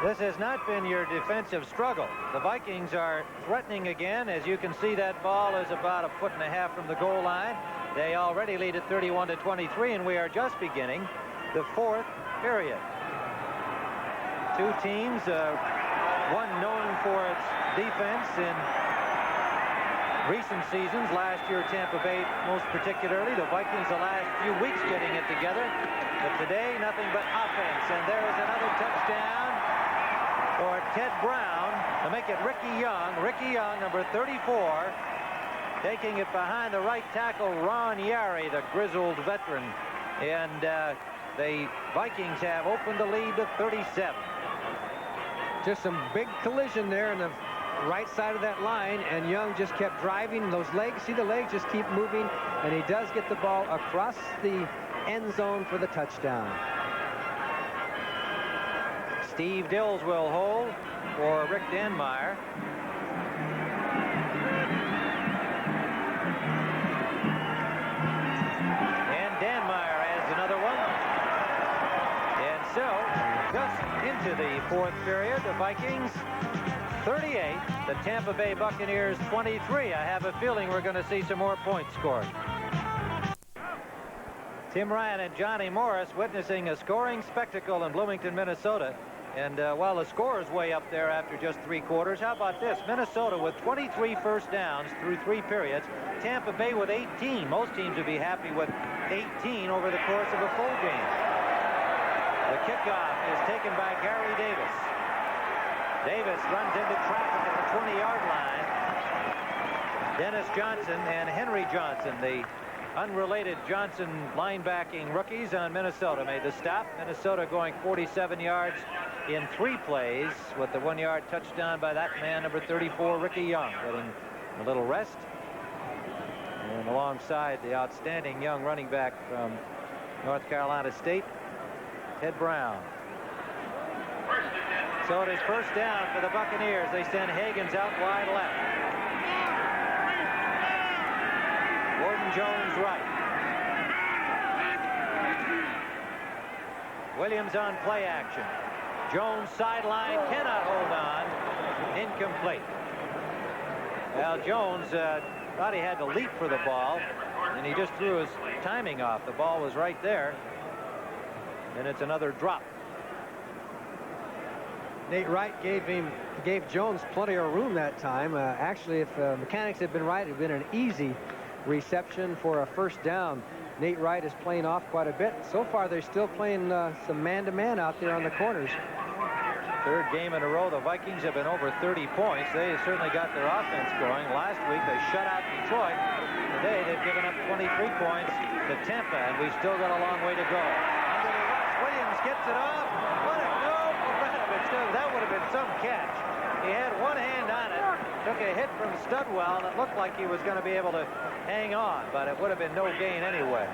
This has not been your defensive struggle. The Vikings are threatening again. As you can see, that ball is about 1.5 feet from the goal line. They already lead at 31-23, and we are just beginning the fourth period. Two teams, one known for its defense in recent seasons. Last year, Tampa Bay most particularly. The Vikings the last few weeks getting it together. But today, nothing but offense. And there is another touchdown for Ted Brown to make it Ricky Young. Ricky Young, number 34, taking it behind the right tackle, Ron Yary, the grizzled veteran. And the Vikings have opened the lead to 37. Just some big collision there in the right side of that line, and Young just kept driving. Those legs, see the legs just keep moving, and he does get the ball across the end zone for the touchdown. Steve Dills will hold for Rick Danmeyer. And Danmeyer adds another one. And so, just into the fourth period, the Vikings 38, the Tampa Bay Buccaneers 23. I have a feeling we're going to see some more points scored. Tim Ryan and Johnny Morris witnessing a scoring spectacle in Bloomington, Minnesota. And while the score is way up there after just 3 quarters, how about this? Minnesota with 23 first downs through 3 periods. Tampa Bay with 18. Most teams would be happy with 18 over the course of a full game. The kickoff is taken by Gary Davis. Davis runs into traffic at the 20-yard line. Dennis Johnson and Henry Johnson, the unrelated Johnson linebacking rookies on Minnesota, made the stop. Minnesota going 47 yards in 3 plays with the 1-yard touchdown by that man, number 34, Ricky Young, getting a little rest. And alongside the outstanding young running back from North Carolina State, Ted Brown. So it is first down for the Buccaneers. They send Higgins out wide left. Gordon Jones right. Williams on play action. Jones sideline, cannot hold on. Incomplete. Well, Jones thought he had to leap for the ball, and he just threw his timing off. The ball was right there, and it's another drop. Nate Wright gave Jones plenty of room that time. Actually, if mechanics had been right, it would have been an easy reception for a first down. Nate Wright is playing off quite a bit. So far, they're still playing some man-to-man out there on the corners. Third game in a row, the Vikings have been over 30 points. They have certainly got their offense going. Last week, they shut out Detroit. Today, they've given up 23 points to Tampa, and we've still got a long way to go. Under the rush, Williams gets it off. What a go! That would have been some catch. He had one hand on it, took a hit from Studwell, and it looked like he was going to be able to hang on, but it would have been no gain anyway.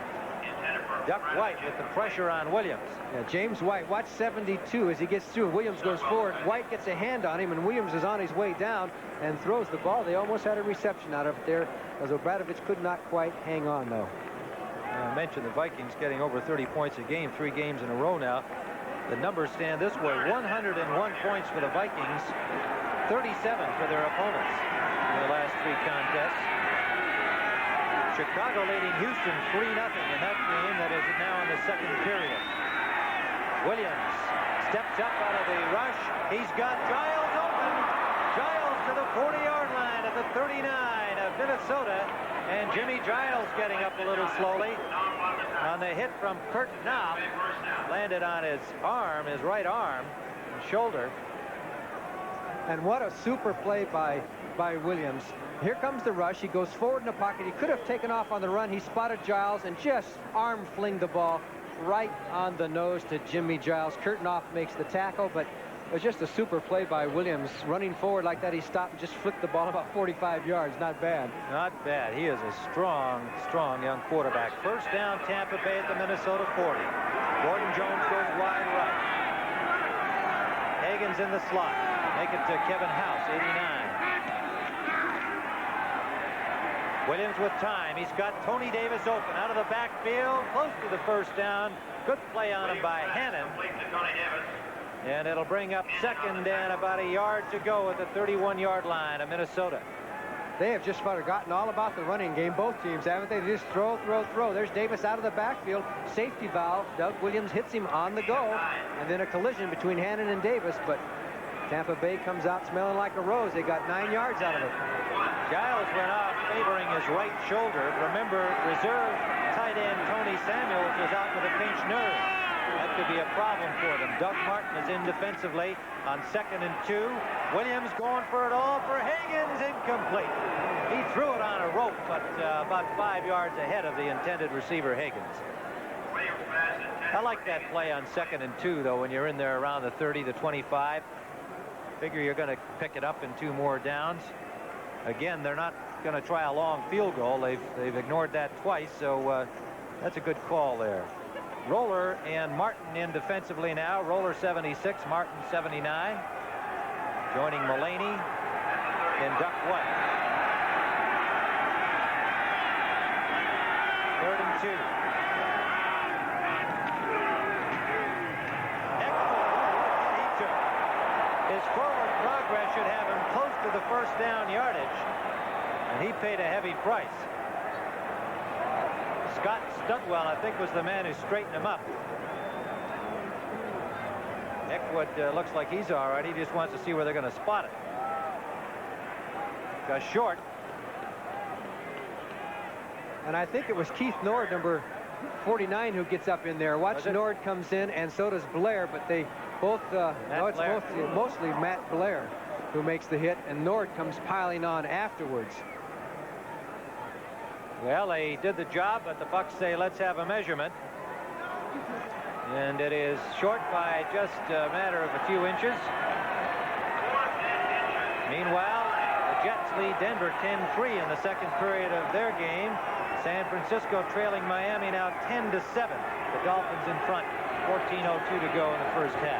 Duck White with the pressure on Williams. Yeah, James White, watch 72 as he gets through. Williams goes forward. White gets a hand on him, and Williams is on his way down and throws the ball. They almost had a reception out of it there, as Obradovich could not quite hang on, though. I mentioned the Vikings getting over 30 points a game, 3 games in a row now. The numbers stand this way: 101 points for the Vikings, 37 for their opponents in their last 3 contests. Chicago leading Houston 3-0 in that game that is now in the second period. Williams steps up out of the rush. He's got Giles open. Giles to the 40-yard line at the 39 of Minnesota. And Jimmy Giles getting up a little slowly on the hit from Kurt Knopf. Landed on his arm, his right arm, and shoulder. And what a super play by Williams. Here comes the rush. He goes forward in the pocket. He could have taken off on the run. He spotted Giles and just arm fling the ball right on the nose to Jimmy Giles. Kurt Knopf makes the tackle, but it was just a super play by Williams. Running forward like that, he stopped and just flicked the ball about 45 yards. Not bad. Not bad. He is a strong, strong young quarterback. First down, Tampa Bay at the Minnesota 40. Gordon Jones goes wide right. Higgins in the slot. Make it to Kevin House, 89. Williams with time. He's got Tony Davis open out of the backfield, close to the first down. Good play on him by Hannon. And it'll bring up second and about a yard to go at the 31-yard line of Minnesota. They have just forgotten all about the running game, both teams, haven't they? They just throw, throw, throw. There's Davis out of the backfield. Safety valve. Doug Williams hits him on the go. And then a collision between Hannon and Davis. But Tampa Bay comes out smelling like a rose. They got 9 yards out of it. Giles went off favoring his right shoulder. Remember, reserve tight end Tony Samuels was out with a pinched nerve. That could be a problem for them. Doug Martin is in defensively on 2nd and 2. Williams going for it all for Higgins. Incomplete. He threw it on a rope, but about 5 yards ahead of the intended receiver, Higgins. I like that play on 2nd and 2, though, when you're in there around the 30 to 25. Figure you're going to pick it up in 2 more downs. Again, they're not going to try a long field goal. They've ignored that twice, so that's a good call there. Roller and Martin in defensively now. Roller 76, Martin 79. Joining Mullaney and Duck White. 3rd and 2. He took. His forward progress should have him close to the first down yardage, and he paid a heavy price. Scott Studwell, I think, was the man who straightened him up. Eckwood looks like he's all right. He just wants to see where they're going to spot it. Got short. And I think it was Keith Nord, number 49, who gets up in there. Watch, Nord comes in, and so does Blair, but they both, mostly Matt Blair who makes the hit, and Nord comes piling on afterwards. Well, they did the job, but the Bucs say, let's have a measurement. And it is short by just a matter of a few inches. Meanwhile, the Jets lead Denver 10-3 in the 2nd period of their game. San Francisco trailing Miami now 10-7. The Dolphins in front, 14:02 to go in the first half.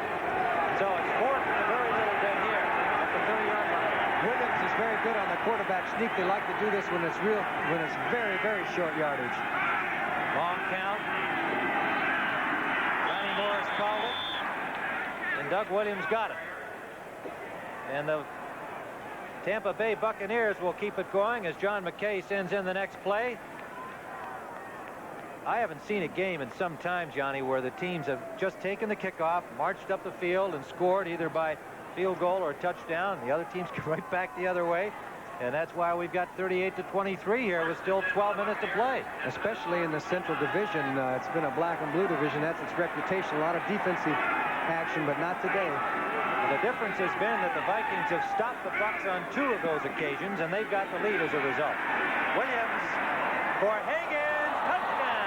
So it's 4th and a very little bit here at the 30-yard line. Williams is very good on the quarterback sneak. They like to do this when it's very, very short yardage. Long count. Johnny Morris called it, and Doug Williams got it. And the Tampa Bay Buccaneers will keep it going as John McKay sends in the next play. I haven't seen a game in some time, Johnny, where the teams have just taken the kickoff, marched up the field, and scored either by field goal or touchdown. The other teams go right back the other way, and that's why we've got 38-23 here with still 12 minutes to play. Especially in the Central Division. It's been a black and blue division. That's its reputation. A lot of defensive action, but not today. Well, the difference has been that the Vikings have stopped the Bucs on 2 of those occasions, and they've got the lead as a result. Williams for Higgins, touchdown!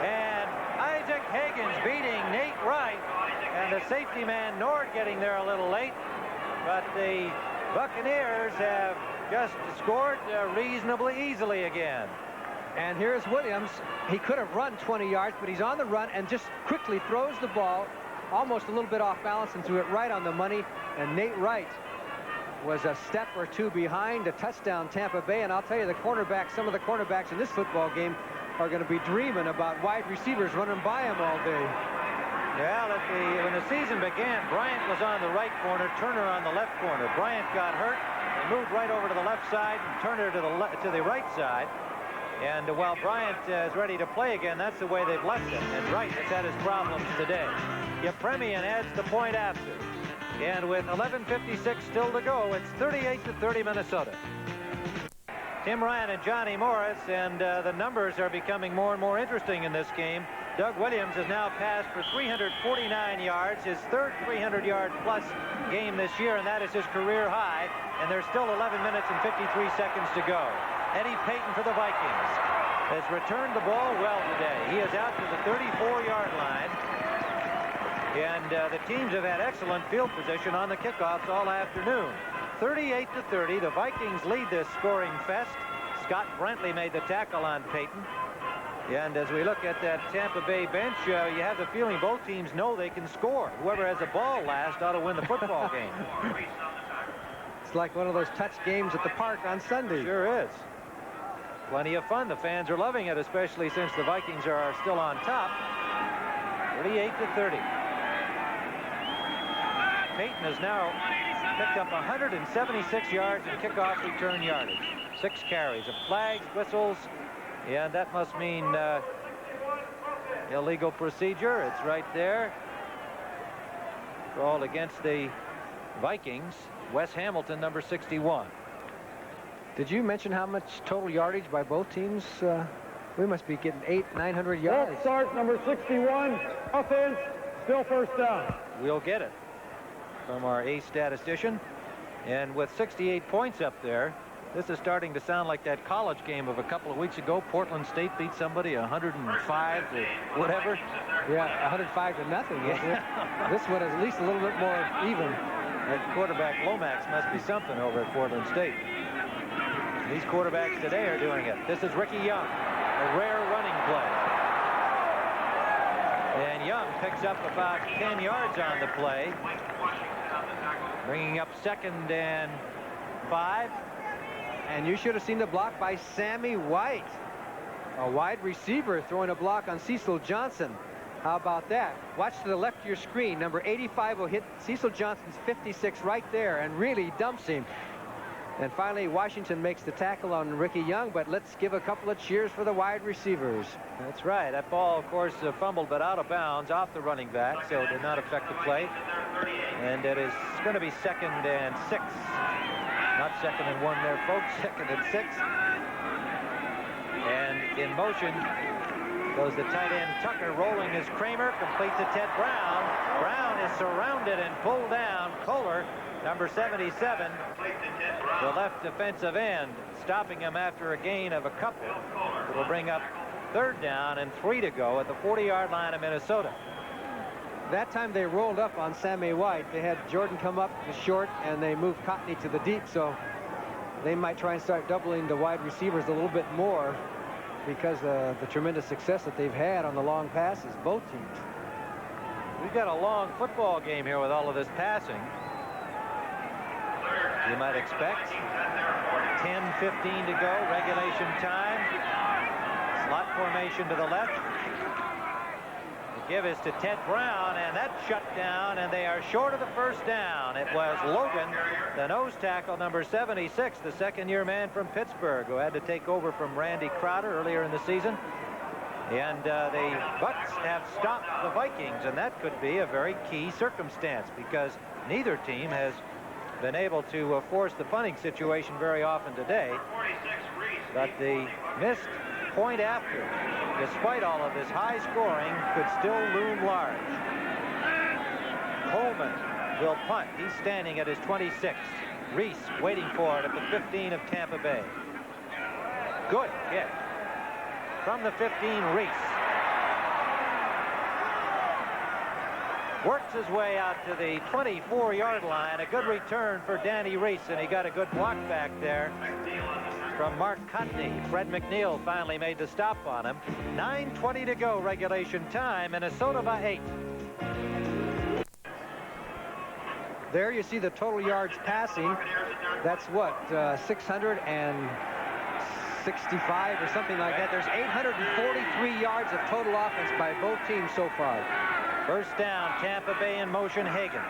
And Isaac Higgins beating Nate Wright. And the safety man, Nord, getting there a little late. But the Buccaneers have just scored reasonably easily again. And here's Williams. He could have run 20 yards, but he's on the run and just quickly throws the ball almost a little bit off balance and threw it right on the money. And Nate Wright was a step or 2 behind. A touchdown, Tampa Bay. And I'll tell you, some of the cornerbacks in this football game are going to be dreaming about wide receivers running by them all day. Well, when the season began, Bryant was on the right corner, Turner on the left corner. Bryant got hurt. They moved right over to the left side and Turner to the right side. And while Bryant is ready to play again, that's the way they've left him. And Wright has had his problems today. Yepremian adds the point after. And with 11:56 still to go, it's 38-30 Minnesota. Tim Ryan and Johnny Morris, and the numbers are becoming more and more interesting in this game. Doug Williams has now passed for 349 yards, his 3rd 300-yard plus game this year, and that is his career high. And there's still 11 minutes and 53 seconds to go. Eddie Payton for the Vikings has returned the ball well today. He is out to the 34-yard line. And the teams have had excellent field position on the kickoffs all afternoon. 38-30, the Vikings lead this scoring fest. Scott Brentley made the tackle on Payton. And as we look at that Tampa Bay bench, you have the feeling both teams know they can score. Whoever has the ball last ought to win the football game. It's like one of those touch games at the park on Sunday. Sure is. Plenty of fun. The fans are loving it, especially since the Vikings are still on top. 38-30. Payton has now picked up 176 yards in kickoff return yardage. 6 carries of flags, whistles, and that must mean illegal procedure. It's right there. Called against the Vikings. Wes Hamilton, number 61. Did you mention how much total yardage by both teams? We must be getting 800-900 yards. False start, number 61. Offense, still first down. We'll get it from our ace statistician. And with 68 points up there, this is starting to sound like that college game of a couple of weeks ago. Portland State beat somebody 105 to whatever. Yeah, 105 to nothing. Yeah. This one is at least a little bit more even. That quarterback Lomax must be something over at Portland State. These quarterbacks today are doing it. This is Ricky Young, a rare running play. And Young picks up about 10 yards on the play, bringing up 2nd and 5. And you should have seen the block by Sammy White, a wide receiver throwing a block on Cecil Johnson. How about that? Watch to the left of your screen. Number 85 will hit Cecil Johnson's 56 right there and really dumps him. And finally, Washington makes the tackle on Ricky Young, but let's give a couple of cheers for the wide receivers. That's right. That ball, of course, fumbled but out of bounds off the running back, so it did not affect the play. And it is going to be 2nd and 6. Not 2nd and 1 there, folks. 2nd and 6. And in motion goes the tight end Tucker, rolling his Kramer, complete to Ted Brown. Brown is surrounded and pulled down. Kohler, number 77, the left defensive end, stopping him after a gain of a couple. It will bring up 3rd down and 3 to go at the 40-yard line of Minnesota. That time they rolled up on Sammy White. They had Jordan come up the short, and they moved Cotney to the deep, so they might try and start doubling the wide receivers a little bit more because of the tremendous success that they've had on the long passes, both teams. We've got a long football game here with all of this passing. You might expect. 10:15 to go, regulation time. Slot formation to the left. The give is to Ted Brown, and that's shut down, and they are short of the first down. It was Logan, the nose tackle, number 76, the second-year man from Pittsburgh, who had to take over from Randy Crowder earlier in the season. And the Bucs have stopped the Vikings, and that could be a very key circumstance because neither team has been able to force the punting situation very often today. But the missed point after, despite all of this high scoring, could still loom large. Coleman will punt. He's standing at his 26th. Reese waiting for it at the 15 of Tampa Bay. Good kick. From the 15, Reese works his way out to the 24-yard line. A good return for Danny Reese, and he got a good block back there from Mark Cotney. Fred McNeil finally made the stop on him. 9:20 to go, regulation time. Minnesota by 8. There you see the total yards passing. That's what, 665 or something like that. There's 843 yards of total offense by both teams so far. First down, Tampa Bay in motion, Higgins.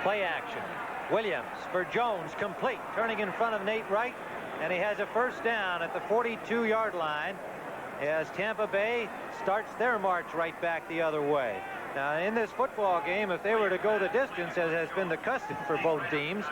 Play action. Williams for Jones, complete. Turning in front of Nate Wright, and he has a first down at the 42-yard line as Tampa Bay starts their march right back the other way. Now, in this football game, if they were to go the distance, as has been the custom for both teams,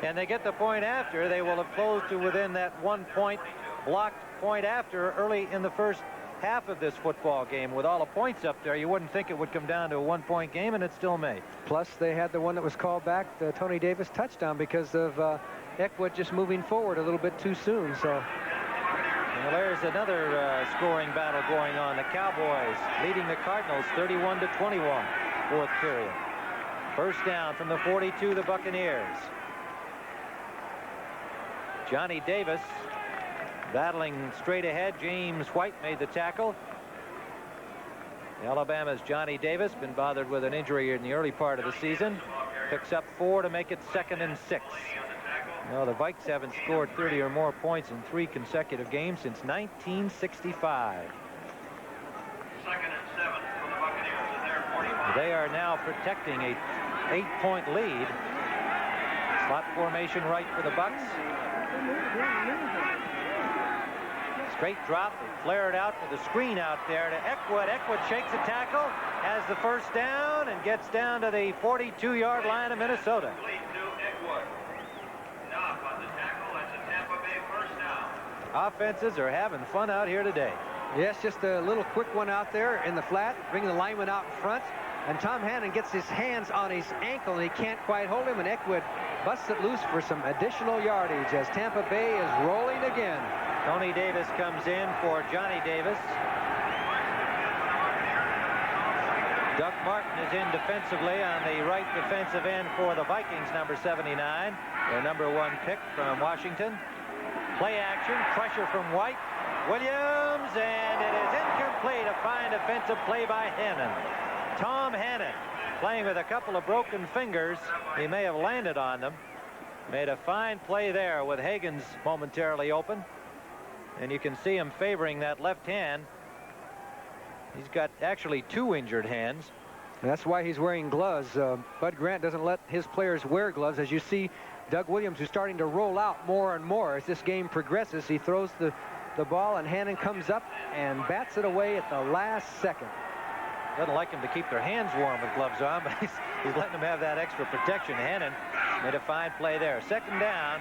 and they get the point after, they will have closed to within that 1 point, blocked point after early in the first half of this football game. With all the points up there, you wouldn't think it would come down to a 1-point game, and it still may. Plus, they had the one that was called back, the Tony Davis touchdown, because of Eckwood just moving forward a little bit too soon. So, well, there's another scoring battle going on. The Cowboys leading the Cardinals 31-21, fourth period. First down from the 42, the Buccaneers. Johnny Davis battling straight ahead. James White made the tackle. Alabama's Johnny Davis, been bothered with an injury in the early part of the season. Picks up 4 to make it 2nd and 6. Now, the Vikes haven't scored 30 or more points in 3 consecutive games since 1965. 2nd and 7 for the Buccaneers at their 45. They are now protecting a 8-point lead. Slot formation right for the Bucs. Straight drop. They flare it out to the screen out there to Eckwood. Eckwood shakes a tackle, has the first down, and gets down to the 42-yard line of Minnesota. Offenses are having fun out here today. Yes, just a little quick one out there in the flat, bringing the lineman out in front. And Tom Hannon gets his hands on his ankle, and he can't quite hold him. And Eckwood busts it loose for some additional yardage as Tampa Bay is rolling again. Tony Davis comes in for Johnny Davis. Doug Martin is in defensively on the right defensive end for the Vikings, number 79. Their number 1 pick from Washington. Play action, pressure from White. Williams, and it is incomplete. A fine defensive play by Hannon. Tom Hannon, playing with a couple of broken fingers. He may have landed on them. Made a fine play there with Higgins momentarily open. And you can see him favoring that left hand. He's got actually 2 injured hands. And that's why he's wearing gloves. Bud Grant doesn't let his players wear gloves. As you see, Doug Williams, who's starting to roll out more and more as this game progresses. He throws the ball, and Hannon comes up and bats it away at the last second. Doesn't like him to keep their hands warm with gloves on, but he's letting them have that extra protection. Hannon made a fine play there. Second down.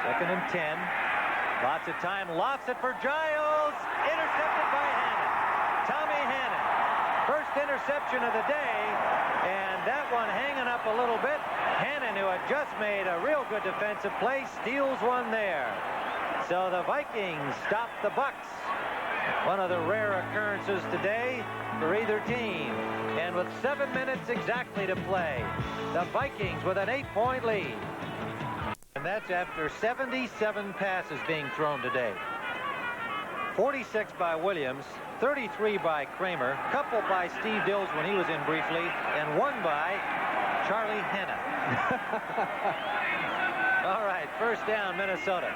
2nd and 10. Lots of time. Lofts it for Giles. Intercepted by Hannon. Tommy Hannon. First interception of the day. And that one hanging up a little bit. Hannon, who had just made a real good defensive play, steals one there. So the Vikings stop the Bucs. One of the rare occurrences today for either team. And with 7 minutes exactly to play, the Vikings with an 8-point lead. And that's after 77 passes being thrown today. 46 by Williams, 33 by Kramer, couple by Steve Dills when he was in briefly, and 1 by Charlie Hanna. All right, first down, Minnesota.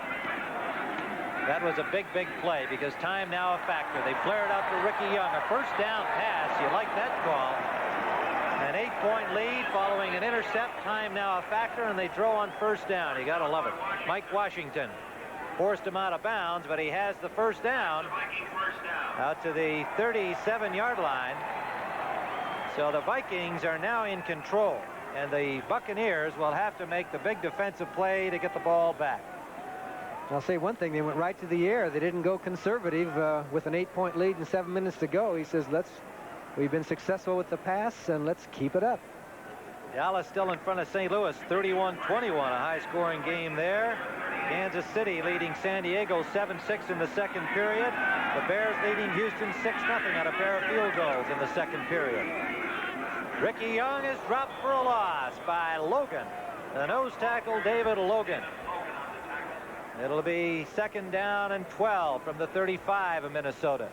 That was a big, big play because time now a factor. They flare it out to Ricky Young. A first down pass. You like that call. An 8-point lead following an intercept. Time now a factor, and they throw on first down. You got to love it. Mike Washington forced him out of bounds, but he has the first down out to the 37-yard line. So the Vikings are now in control, and the Buccaneers will have to make the big defensive play to get the ball back. I'll say one thing, they went right to the air. They didn't go conservative with an 8-point lead and 7 minutes to go. He says, we've been successful with the pass, and let's keep it up. Dallas still in front of St. Louis, 31-21, a high-scoring game there. Kansas City leading San Diego 7-6 in the second period. The Bears leading Houston 6-0 on a pair of field goals in the second period. Ricky Young is dropped for a loss by Logan, the nose tackle David Logan. It'll be second down and 12 from the 35 of Minnesota.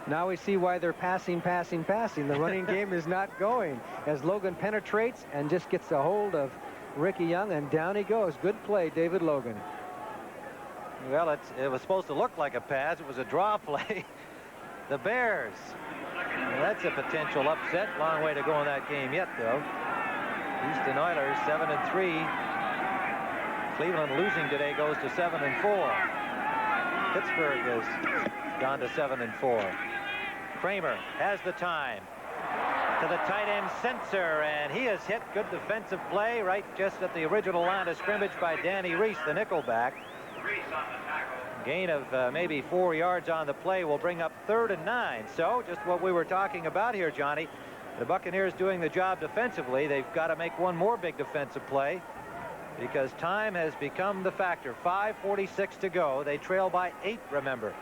Now we see why they're passing. The running game is not going as Logan penetrates and just gets a hold of Ricky Young, and down he goes. Good play, David Logan. Well, it was supposed to look like a pass. It was a draw play. The Bears. Well, that's a potential upset. Long way to go in that game yet, though. Houston Oilers 7-3. Cleveland losing today goes to 7-4. Pittsburgh has gone to 7-4. Kramer has the time to the tight end Sensor, and he has hit. Good defensive play right just at the original line of scrimmage by Danny Reese, the nickelback. Gain of maybe 4 yards on the play will bring up 3rd and 9. So just what we were talking about here, Johnny. The Buccaneers doing the job defensively. They've got to make one more big defensive play, because time has become the factor. 5:46 to go. They trail by 8, remember.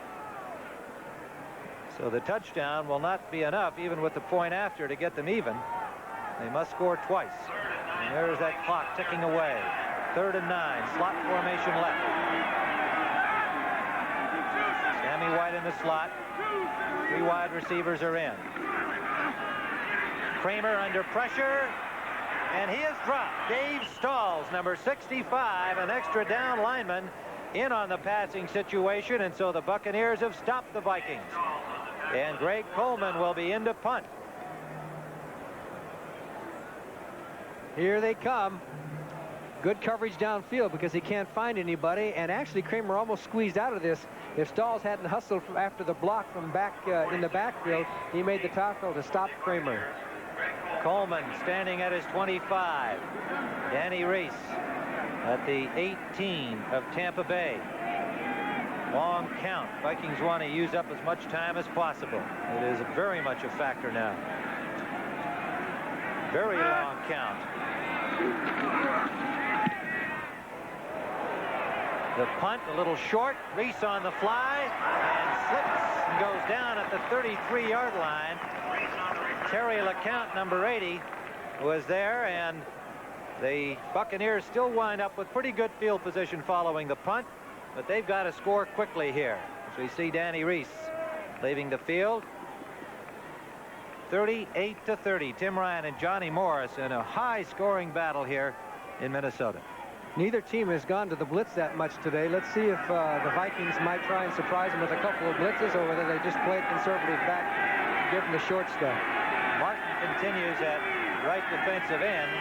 So the touchdown will not be enough, even with the point after, to get them even. They must score twice. And there's that clock ticking away. 3rd and 9. Slot formation left. Sammy White in the slot. 3 wide receivers are in. Kramer under pressure. And he is dropped. Dave Stalls, number 65, an extra down lineman, in on the passing situation, and so the Buccaneers have stopped the Vikings. And Greg Coleman will be in to punt. Here they come. Good coverage downfield because he can't find anybody. And actually, Kramer almost squeezed out of this. If Stahls hadn't hustled from after the block from back in the backfield, he made the tackle to stop Kramer. Coleman standing at his 25. Danny Reese at the 18 of Tampa Bay. Long count. Vikings want to use up as much time as possible. It is very much a factor now. Very long count. The punt a little short. Reese on the fly and slips and goes down at the 33-yard line. Terry LeCount, number 80, was there, and the Buccaneers still wind up with pretty good field position following the punt, but they've got to score quickly here. As we see Danny Reese leaving the field. 38-30. Tim Ryan and Johnny Morris in a high-scoring battle here in Minnesota. Neither team has gone to the blitz that much today. Let's see if the Vikings might try and surprise them with a couple of blitzes, or whether they just play it conservative back, give them the short stuff. Martin continues at right defensive end.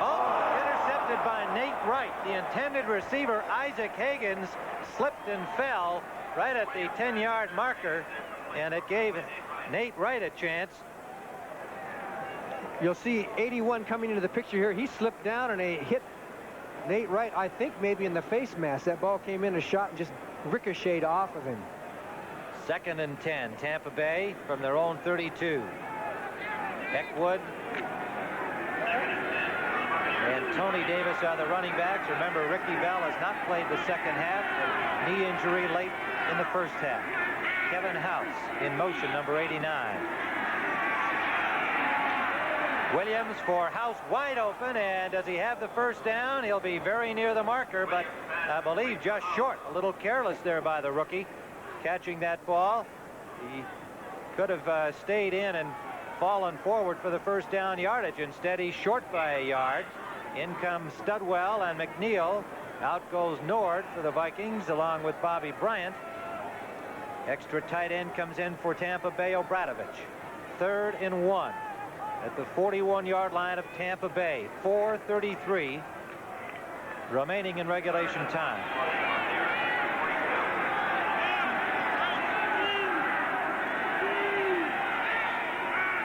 Oh, intercepted by Nate Wright. The intended receiver, Isaac Higgins, slipped and fell right at the 10-yard marker, and it gave Nate Wright a chance. You'll see 81 coming into the picture here. He slipped down and he hit Nate Wright, I think maybe in the face mask. That ball came in a shot and just ricocheted off of him. 2nd and 10. Tampa Bay from their own 32. Eckwood and Tony Davis are the running backs. Remember, Ricky Bell has not played the second half. A knee injury late in the first half. Kevin House in motion, number 89. Williams for House, wide open, and does he have the first down? He'll be very near the marker, but I believe just short. A little careless there by the rookie catching that ball. He could have stayed in and fallen forward for the first down yardage. Instead, he's short by a yard. In comes Studwell and McNeil. Out goes Nord for the Vikings along with Bobby Bryant. Extra tight end comes in for Tampa Bay, Obradovich. 3rd and 1 at the 41-yard line of Tampa Bay. 4:33 remaining in regulation time.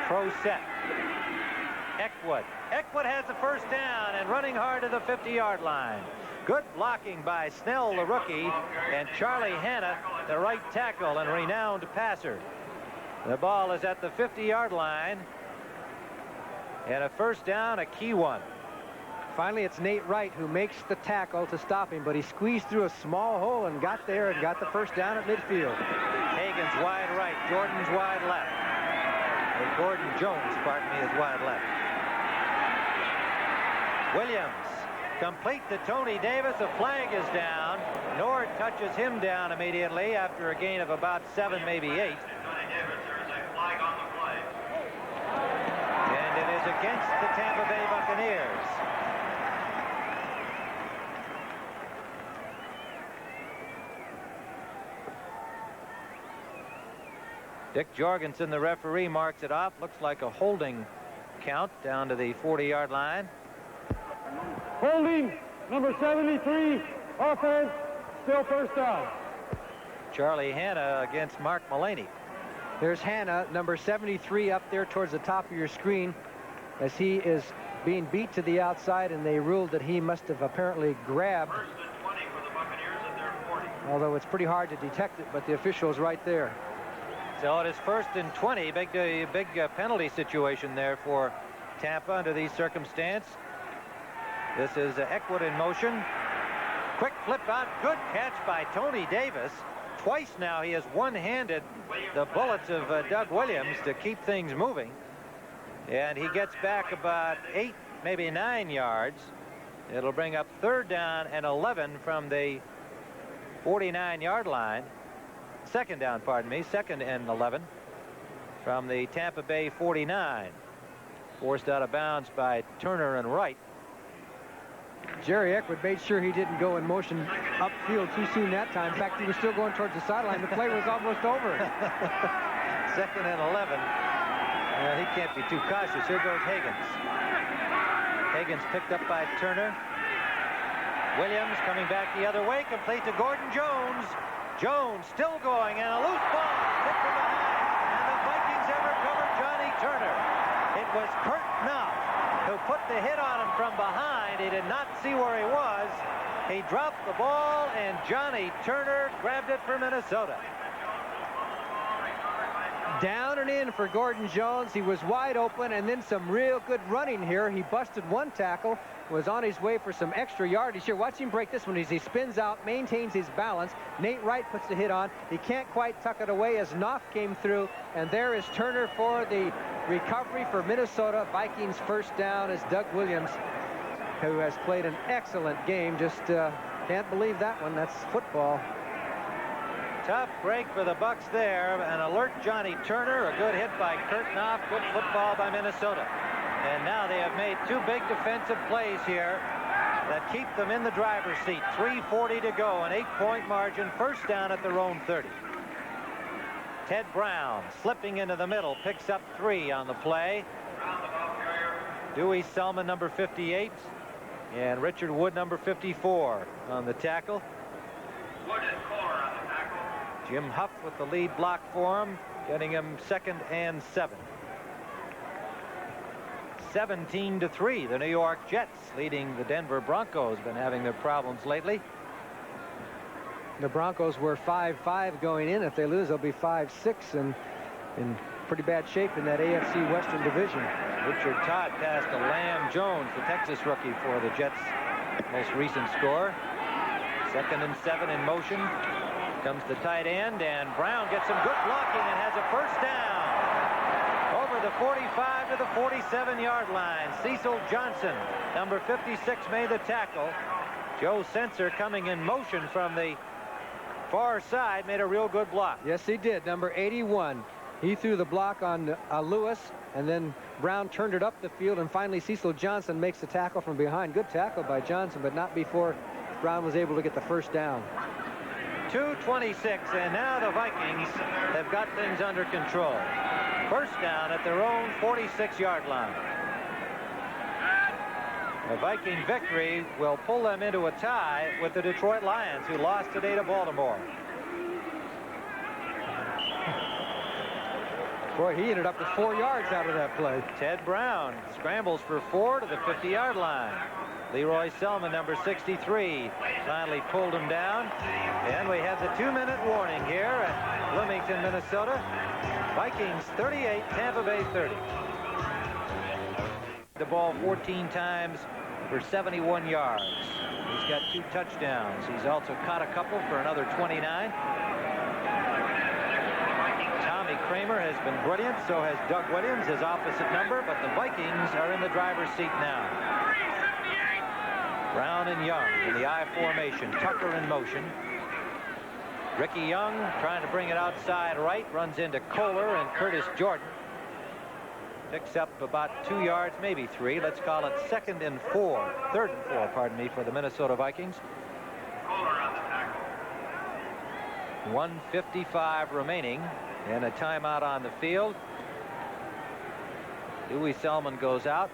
Pro set. Eckwood. Eckwood has the first down and running hard to the 50-yard line. Good blocking by Snell, the rookie, and Charlie Hanna, the right tackle and renowned passer. The ball is at the 50-yard line. And a first down, a key one. Finally, it's Nate Wright who makes the tackle to stop him, but he squeezed through a small hole and got there and got the first down at midfield. Hagan's wide right, Jordan's wide left. Or Gordon Jones, pardon me, is wide left. Williams complete to Tony Davis. A flag is down. Nord touches him down immediately after a gain of about 7, maybe 8. And it is against the Tampa Bay Buccaneers. Dick Jorgensen, the referee, marks it off. Looks like a holding count down to the 40-yard line. Holding, number 73, offense, still first down. Charlie Hanna against Mark Mullaney. There's Hanna, number 73, up there towards the top of your screen, as he is being beat to the outside, and they ruled that he must have apparently grabbed. First and 20 for the Buccaneers at their 40. Although it's pretty hard to detect it, but the official is right there. So it is 1st and 20. Big penalty situation there for Tampa under these circumstances. This is Eckwood in motion. Quick flip out. Good catch by Tony Davis. Twice now he has one-handed the bullets of Doug Williams to keep things moving. And he gets back about 8, maybe 9 yards. It'll bring up 3rd down and 11 from the 49-yard line. 2nd down, pardon me, 2nd and 11 from the Tampa Bay 49. Forced out of bounds by Turner and Wright. Jerry Eckwood made sure he didn't go in motion upfield too soon that time. In fact, he was still going towards the sideline. The play was almost over. 2nd and 11. Well, he can't be too cautious. Here goes Higgins. Higgins picked up by Turner. Williams coming back the other way, complete to Gordon Jones. Jones still going, and a loose ball hit from behind. And the Vikings have recovered Johnny Turner. It was Kurt Knopf who put the hit on him from behind. He did not see where he was. He dropped the ball, and Johnny Turner grabbed it for Minnesota. Down and in for Gordon Jones. He was wide open, and then some real good running here. He busted one tackle, was on his way for some extra yardage here. Watch him break this one as he spins out, maintains his balance. Nate Wright puts the hit on. He can't quite tuck it away as Knopf came through, and there is Turner for the recovery for Minnesota. Vikings first down as Doug Williams, who has played an excellent game. Just can't believe that one. That's football. Tough break for the Bucs there. An alert Johnny Turner. A good hit by Kurt Knopf. Good football by Minnesota. And now they have made two big defensive plays here that keep them in the driver's seat. 3:40 to go. An 8-point margin. First down at their own 30. Ted Brown slipping into the middle. Picks up 3 on the play. Dewey Selman, number 58. And Richard Wood, number 54 on the tackle. Wood and Kohler on the tackle. Jim Huff with the lead block for him, getting him 2nd and 7. 17-3, the New York Jets leading the Denver Broncos. Been having their problems lately. The Broncos were 5-5 going in. If they lose, they'll be 5-6 and in pretty bad shape in that AFC Western Division. Richard Todd passed to Lamb Jones, the Texas rookie, for the Jets' most recent score. 2nd and 7 in motion. Comes the tight end, and Brown gets some good blocking and has a first down. Over the 45 to the 47-yard line. Cecil Johnson, number 56, made the tackle. Joe Sensor coming in motion from the far side made a real good block. Yes, he did. Number 81. He threw the block on Lewis, and then Brown turned it up the field, and finally Cecil Johnson makes the tackle from behind. Good tackle by Johnson, but not before Brown was able to get the first down. 2:26, and now the Vikings have got things under control. First down at their own 46-yard line. A Viking victory will pull them into a tie with the Detroit Lions, who lost today to Baltimore. Boy, he ended up with 4 yards out of that play. Ted Brown scrambles for 4 to the 50-yard line. Leroy Selman, number 63, finally pulled him down. And we have the 2-minute warning here at Bloomington, Minnesota. Vikings 38, Tampa Bay 30. The ball 14 times for 71 yards. He's got 2 touchdowns. He's also caught a couple for another 29. Tommy Kramer has been brilliant. So has Doug Williams, his opposite number. But the Vikings are in the driver's seat now. Brown and Young in the I formation. Tucker in motion. Ricky Young trying to bring it outside right. Runs into Kohler and Curtis Jordan. Picks up about 2 yards, maybe 3. Let's call it 3rd and 4, pardon me, for the Minnesota Vikings. Kohler on the tackle. 1:55 remaining and a timeout on the field. Dewey Selman goes out.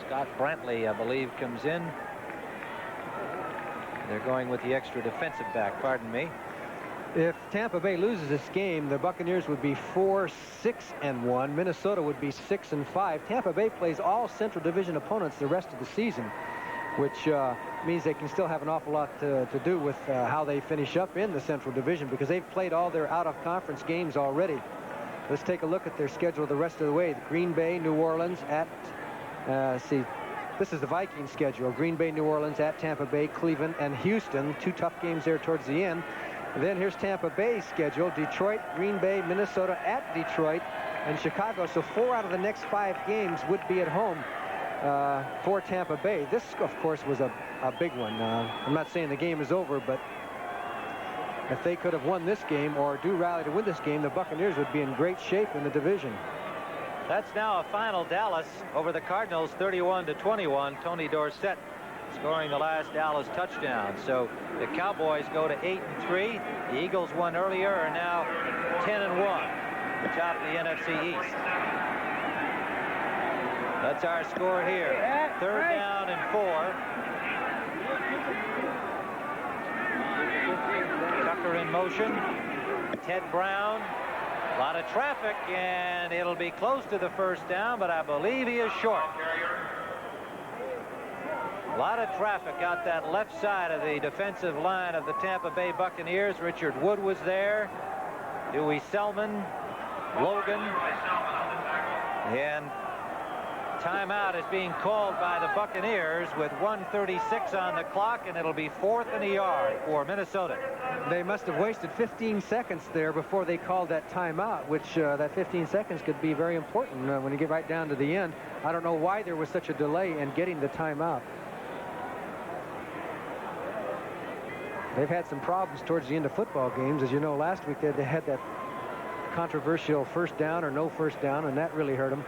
Scott Brantley, I believe, comes in. They're going with the extra defensive back, pardon me. If Tampa Bay loses this game, the Buccaneers would be 4-6-1. Minnesota would be 6-5. Tampa Bay plays all Central Division opponents the rest of the season, which means they can still have an awful lot to do with how they finish up in the Central Division, because they've played all their out-of-conference games already. Let's take a look at their schedule the rest of the way. Green Bay, New Orleans at this is the Vikings schedule. Green Bay, New Orleans, at Tampa Bay, Cleveland, and Houston. 2 tough games there towards the end. Then here's Tampa Bay's schedule. Detroit, Green Bay, Minnesota, at Detroit, and Chicago. So 4 out of the next 5 games would be at home for Tampa Bay. This, of course, was a big one. I'm not saying the game is over, but if they could have won this game or do rally to win this game, the Buccaneers would be in great shape in the division. That's now a final. Dallas over the Cardinals 31-21. Tony Dorsett scoring the last Dallas touchdown. So the Cowboys go to 8-3. The Eagles won earlier, are now 10-1, atop the NFC East. That's our score here. 3rd down and 4. Tucker in motion. Ted Brown. A lot of traffic, and it'll be close to the 1st down, but I believe he is short. A lot of traffic out that left side of the defensive line of the Tampa Bay Buccaneers. Richard Wood was there. Dewey Selman, Logan, and timeout is being called by the Buccaneers with 1:36 on the clock, and it'll be 4th and a yard for Minnesota. They must have wasted 15 seconds there before they called that timeout, which that 15 seconds could be very important when you get right down to the end. I don't know why there was such a delay in getting the timeout. They've had some problems towards the end of football games. As you know, last week they had that controversial 1st down or no 1st down, and that really hurt them.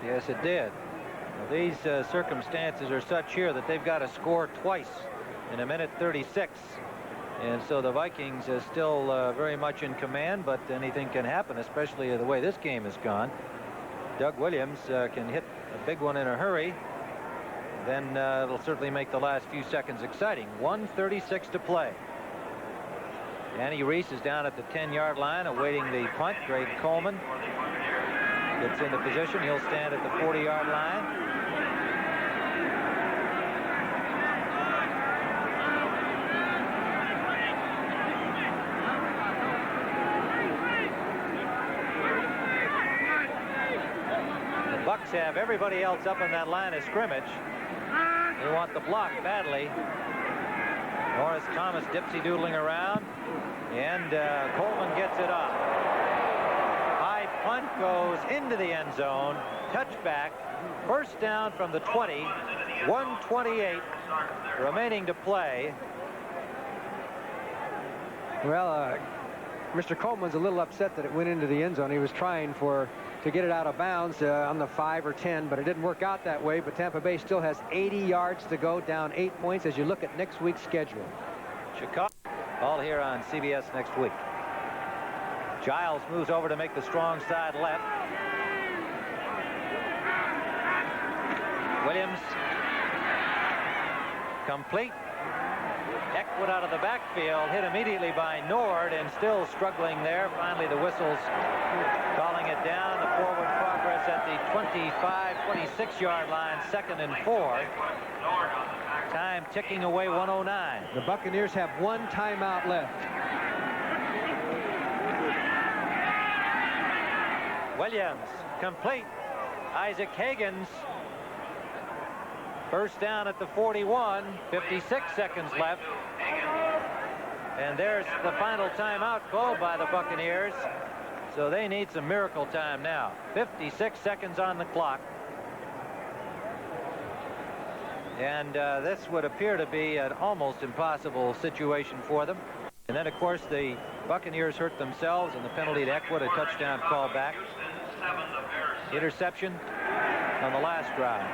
Yes, it did. Well, these circumstances are such here that they've got to score twice in 1:36. And so the Vikings are still very much in command, but anything can happen, especially the way this game has gone. Doug Williams can hit a big one in a hurry. Then it'll certainly make the last few seconds exciting. 1:36 to play. Danny Reese is down at the 10-yard line awaiting the punt. Greg Coleman gets into position. He'll stand at the 40-yard line. The Bucs have everybody else up on that line of scrimmage. They want the block badly. Morris Thomas dipsy-doodling around, and Coleman gets it up. High punt goes into the end zone. Touchback. 1st down from the 20. 1:28 remaining to play. Well, Mr. Coleman's a little upset that it went into the end zone. He was trying to get it out of bounds on the 5 or 10, but it didn't work out that way. But Tampa Bay still has 80 yards to go, down 8 points as you look at next week's schedule. Chicago, all here on CBS next week. Giles moves over to make the strong side left. Williams complete. Eckwood out of the backfield, hit immediately by Nord, and still struggling there. Finally, the whistles calling it down. The forward progress at the 25-26-yard line, 2nd and 4. Time ticking away, 1:09. The Buccaneers have 1 timeout left. Williams complete. Isaac Higgins. 1st down at the 41. 56 seconds left. And there's the final timeout called by the Buccaneers. So they need some miracle time now. 56 seconds on the clock. And this would appear to be an almost impossible situation for them. And then, of course, the Buccaneers hurt themselves in the penalty to Eckwood, a touchdown call back. Interception on the last drive.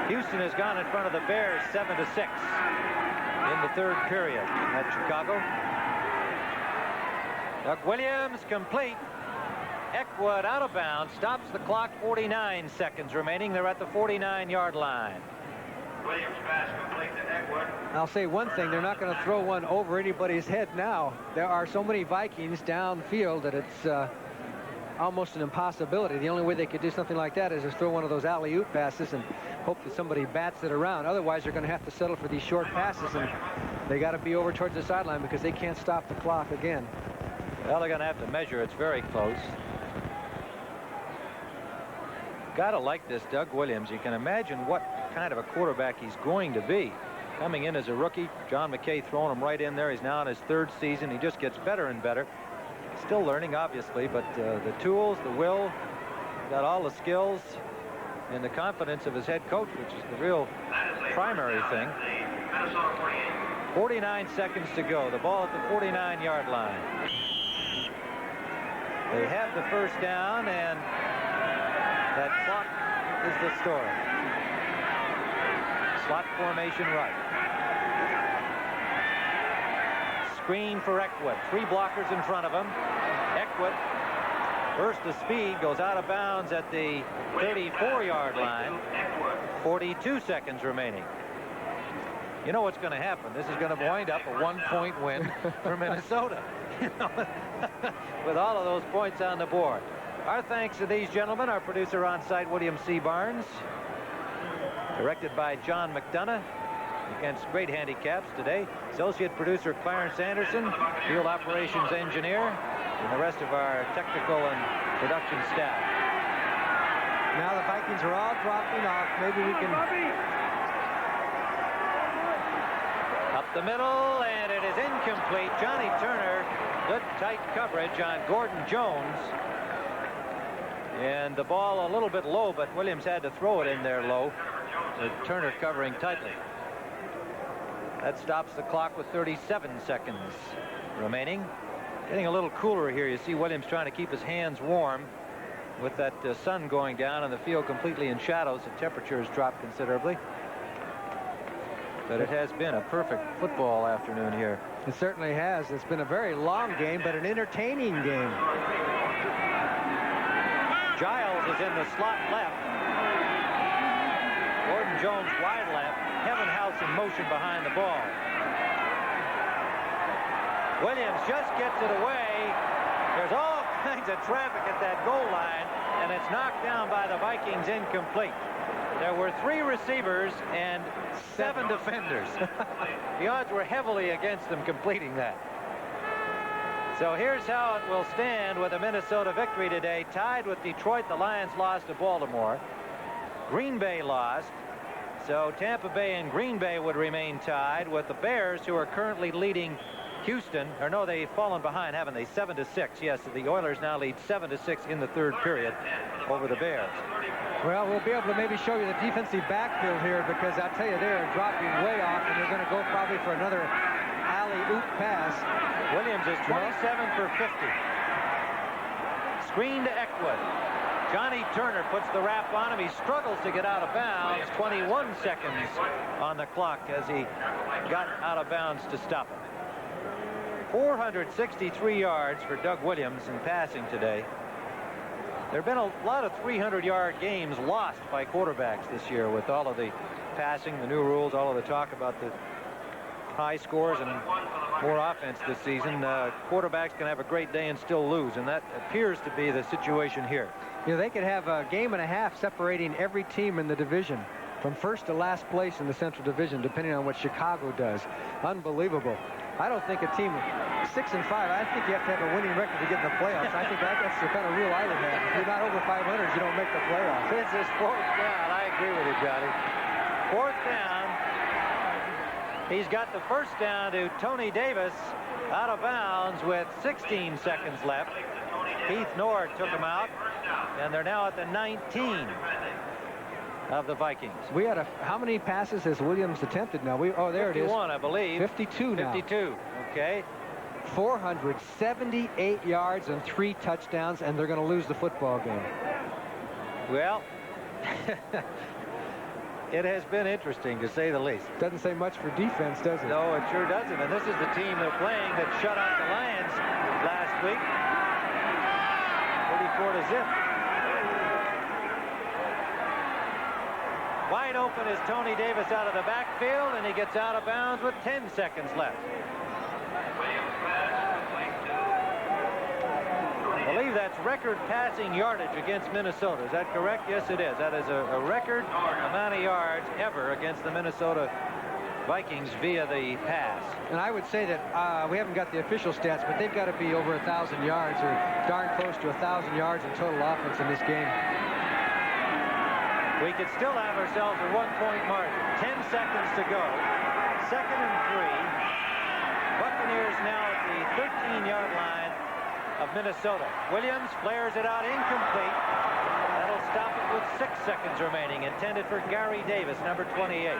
Houston has gone in front of the Bears 7-6 in the 3rd period at Chicago. Doug Williams complete. Eckwood out of bounds, stops the clock. 49 seconds remaining. They're at the 49-yard line. Williams pass complete to Eckwood. I'll say one thing, they're not going to throw one over anybody's head now. There are so many Vikings downfield that it's almost an impossibility. The only way they could do something like that is to throw one of those alley-oop passes and hope that somebody bats it around. Otherwise, they're going to have to settle for these short passes, and they got to be over towards the sideline because they can't stop the clock again. Well, they're going to have to measure. It's very close. Got to like this Doug Williams. You can imagine what kind of a quarterback he's going to be. Coming in as a rookie, John McKay throwing him right in there. He's now in his 3rd season. He just gets better and better. Still learning, obviously, but the tools, the will, got all the skills and the confidence of his head coach, which is the real primary thing. 49 seconds to go. The ball at the 49-yard line. They have the 1st down, and that clock is the story. slot formation right. Screen for Eckwood. 3 blockers in front of him. Eckwood, burst of speed, goes out of bounds at the 34-yard line. 42 seconds remaining. You know what's going to happen. This is going to wind up a 1-point win for Minnesota. With all of those points on the board. Our thanks to these gentlemen. Our producer on site, William C. Barnes. Directed by John McDonough. Against great handicaps today. Associate producer Clarence Anderson. Field operations engineer. And the rest of our technical and production staff. Now the Vikings are all dropping off. Maybe we can... Up the middle, and it is incomplete. Johnny Turner, good tight coverage on Gordon Jones. And the ball a little bit low, but Williams had to throw it in there low, with Turner covering tightly. That stops the clock with 37 seconds remaining. Getting a little cooler here. You see Williams trying to keep his hands warm with that sun going down and the field completely in shadows. The temperature has dropped considerably. But it has been a perfect football afternoon here. It certainly has. It's been a very long game, but an entertaining game. Giles is in the slot left. Gordon Jones wide left. Kevin House in motion behind the ball. Williams just gets it away. There's all kinds of traffic at that goal line, and it's knocked down by the Vikings incomplete. There were 3 receivers and 7 defenders. The odds were heavily against them completing that. So here's how it will stand with a Minnesota victory today. Tied with Detroit, the Lions lost to Baltimore. Green Bay lost. So Tampa Bay and Green Bay would remain tied with the Bears, who are currently leading Houston. Or no, they've fallen behind, haven't they? 7-6. Yes, the Oilers now lead 7-6 in the 3rd period over the Bears. Well, we'll be able to maybe show you the defensive backfield here, because I'll tell you, they're dropping way off, and they're going to go probably for another alley-oop pass. Williams is 27 for 50. Screen to Eckwood. Johnny Turner puts the wrap on him. He struggles to get out of bounds. 21 seconds on the clock as he got out of bounds to stop him. 463 yards for Doug Williams in passing today. There have been a lot of 300-yard games lost by quarterbacks this year with all of the passing, the new rules, all of the talk about the high scores and more offense this season. Quarterbacks can have a great day and still lose, and that appears to be the situation here. You know, they could have a game and a half separating every team in the division from first to last place in the Central Division, depending on what Chicago does. Unbelievable. I don't think a team 6-5, I think you have to have a winning record to get in the playoffs. I think that's the kind of rule I would have. If you're not over 500, you don't make the playoffs. This is 4th down. I agree with you, Johnny. 4th down. He's got the first down to Tony Davis out of bounds with 16 seconds left. Keith Nord took him out, and they're now at the 19 of the Vikings. We had how many passes has Williams attempted now? There it is. 51, I believe. 52 now. 52. Okay. 478 yards and 3 touchdowns, and they're going to lose the football game. Well, it has been interesting, to say the least. Doesn't say much for defense, does it? No, it sure doesn't. And this is the team they're playing that shut out the Lions last week. 34-0. Wide open is Tony Davis out of the backfield, and he gets out of bounds with 10 seconds left. I believe that's record passing yardage against Minnesota. Is that correct? Yes, it is. That is a record amount of yards ever against the Minnesota Vikings via the pass. And I would say that we haven't got the official stats, but they've got to be over 1,000 yards or darn close to 1,000 yards in total offense in this game. We could still have ourselves a 1-point margin. 10 seconds to go. 2nd and 3. Buccaneers now at the 13-yard line of Minnesota. Williams flares it out incomplete. That'll stop it with 6 seconds remaining. Intended for Gary Davis, number 28.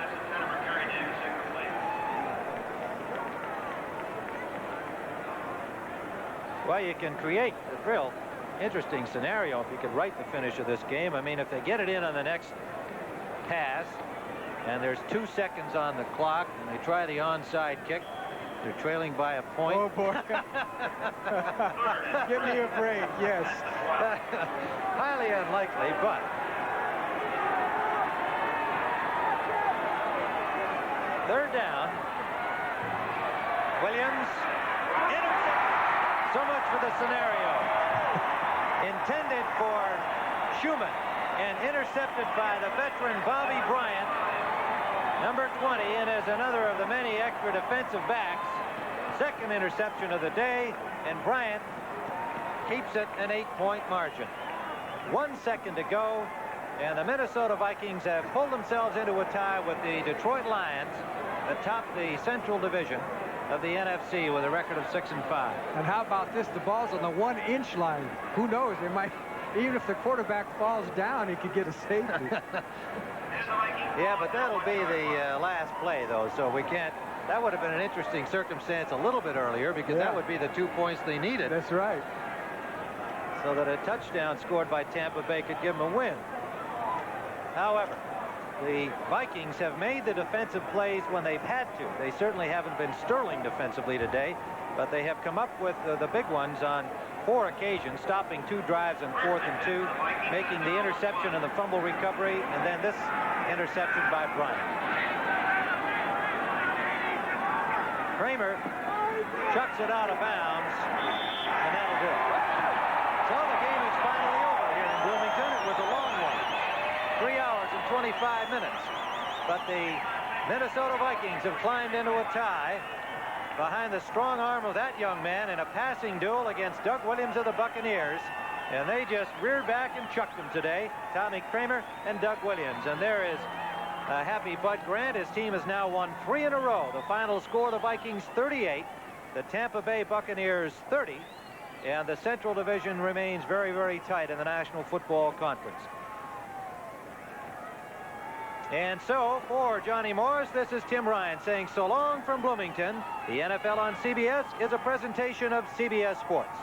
Well, you can create a real interesting scenario if you could write the finish of this game. I mean, if they get it in on the next pass And there's 2 seconds on the clock, and they try the onside kick. They're trailing by a point. Oh, boy. Give me a break, yes. Highly unlikely, but third down. Williams. Intercepted. So much for the scenario. Intended for Schumann and intercepted by the veteran Bobby Bryant, number 20, and as another of the many extra defensive backs. Second interception of the day, and Bryant keeps it an 8-point margin. 1 second to go, and the Minnesota Vikings have pulled themselves into a tie with the Detroit Lions atop the Central Division of the NFC with a record of 6-5. And how about this? The ball's on the 1-inch line. Who knows? They might, even if the quarterback falls down, he could get a safety. Yeah, but that'll be the last play, though, so we can't. That would have been an interesting circumstance a little bit earlier, because that would be the 2 points they needed. That's right. So that a touchdown scored by Tampa Bay could give them a win. However, the Vikings have made the defensive plays when they've had to. They certainly haven't been sterling defensively today, but they have come up with the big ones on 4 occasions, stopping 2 drives on 4th and 2, making the interception and the fumble recovery, and then this interception by Bryant. Kramer chucks it out of bounds, and that'll do it. So the game is finally over here in Bloomington. It was a long one, 3 hours and 25 minutes. But the Minnesota Vikings have climbed into a tie behind the strong arm of that young man in a passing duel against Doug Williams of the Buccaneers. And they just reared back and chucked them today, Tommy Kramer and Doug Williams. And there is a happy Bud Grant. His team has now won 3 in a row. The final score, the Vikings 38, the Tampa Bay Buccaneers 30. And the Central Division remains very, very tight in the National Football Conference. And so, for Johnny Morris, this is Tim Ryan saying so long from Bloomington. The NFL on CBS is a presentation of CBS Sports.